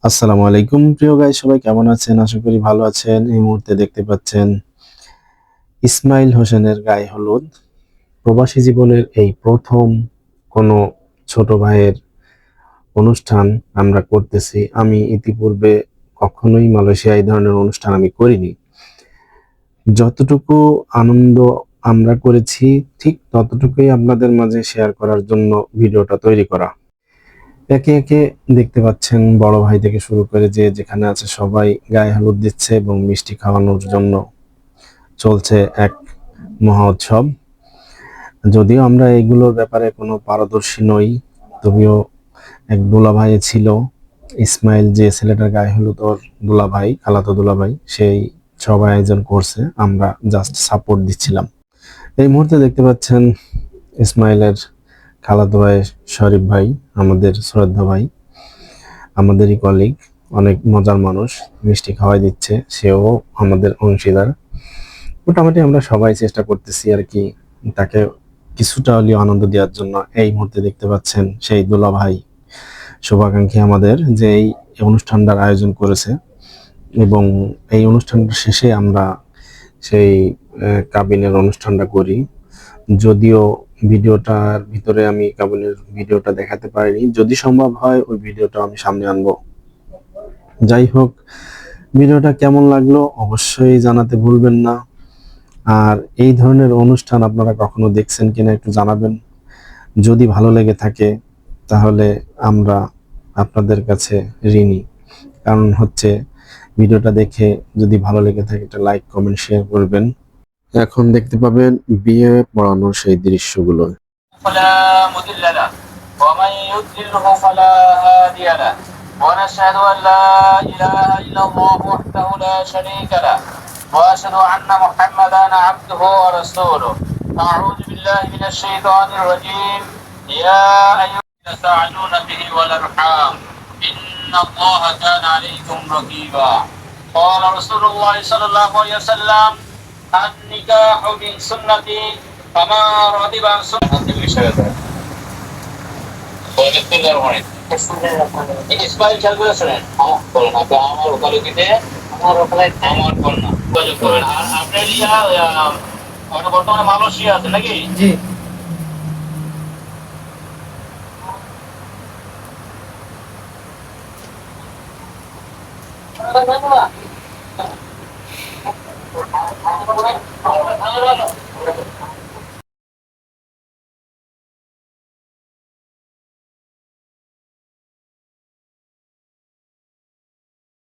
আসসালামু আলাইকুম প্রিয় গাইস, সবাই কেমন আছেন? আশা করি ভালো আছেন। এই মুহূর্তে দেখতে পাচ্ছেন ইসমাইল হোসেনের গায়ে হলুদ। প্রবাসী জীবনের এই প্রথম কোনো ছোট ভাইয়ের অনুষ্ঠান আমরা করতেছি। আমি ইতিপূর্বে কখনোই মালয়েশিয়া এই ধরনের অনুষ্ঠান আমি করিনি। যতটুকু আনন্দ আমরা করেছি ঠিক ততটুকুই আপনাদের মাঝে শেয়ার করার জন্য ভিডিওটা তৈরি করা। একে একে দেখতে পাচ্ছেন বড় ভাই থেকে শুরু করে যে যেখানে আছে সবাই গায়ে হলুদ দিচ্ছে এবং মিষ্টি খাওয়ানোর জন্য চলছে এক মহা উৎসব। যদিও আমরা এগুলোর ব্যাপারে কোনো পারদর্শী নই, তবেও এক দুলাভাই ছিল ইসমাইল, যে ছেলেটার গায়ে হলুদ ওর দুলাভাই, খালাতো দুলাভাই, সেই সবাই আয়োজন করছে, আমরা জাস্ট সাপোর্ট দিচ্ছিলাম। এই মুহূর্তে দেখতে পাচ্ছেন ইসমাইলের খালাতো ভাই শরীফ ভাই, আমাদের শ্রদ্ধা ভাই, আমাদেরই কলিগ, অনেক মজার মানুষ, মিষ্টি খাওয়াই দিচ্ছে, সেও আমাদের অংশীদার। মোটামুটি আমরা সবাই চেষ্টা করতেছি আর কি তাকে কিছুটা হলেও আনন্দ দেওয়ার জন্য। এই মুহূর্তে দেখতে পাচ্ছেন সেই দোলা ভাই শুভাকাঙ্ক্ষী আমাদের, যে এই অনুষ্ঠানটার আয়োজন করেছে, এবং এই অনুষ্ঠানটা শেষে আমরা সেই কাবিনের অনুষ্ঠানটা করি। যদিও ভিডিওটার ভিতরে আমি কাবিনের ভিডিওটা দেখাতে পারিনি, যদি সম্ভব হয় ওই ভিডিওটা আমি সামনে আনবো। যাই হোক, ভিডিওটা কেমন লাগলো অবশ্যই জানাতে ভুলবেন না। আর এই ধরনের অনুষ্ঠান আপনারা কখনো দেখছেন কিনা একটু জানাবেন। যদি ভালো লেগে থাকে তাহলে আমরা আপনাদের কাছে ঋণী, কারণ হচ্ছে ভিডিওটা দেখে যদি ভালো লেগে থাকে একটা লাইক কমেন্ট শেয়ার করবেন। এখন দেখতে পাবেন বিয়ে পড়ানোর সেই দৃশ্যগুলো। فلا مضل له ومن يضلله فلا هادي له ونشهد ان لا اله الا الله وحده لا شريك له واشهد ان محمدا عبده ورسوله. اعوذ بالله من الشيطان الرجيم. يا ايها الذين تساءلون به والارحام ان الله كان عليكم رقيبا. قال رسول الله صلى الله عليه وسلم النكاح من سنتي فما رغب عن سنتي ইসমাইল খেলগুলো শোনেন, বলেন আপনি আমার ওকালতিতে আমার ওকালতিতে আমার কন্যা যোগাযোগ করেন। আর আপনার বর্তমানে মালয়েশিয়া আছে নাকি? জি।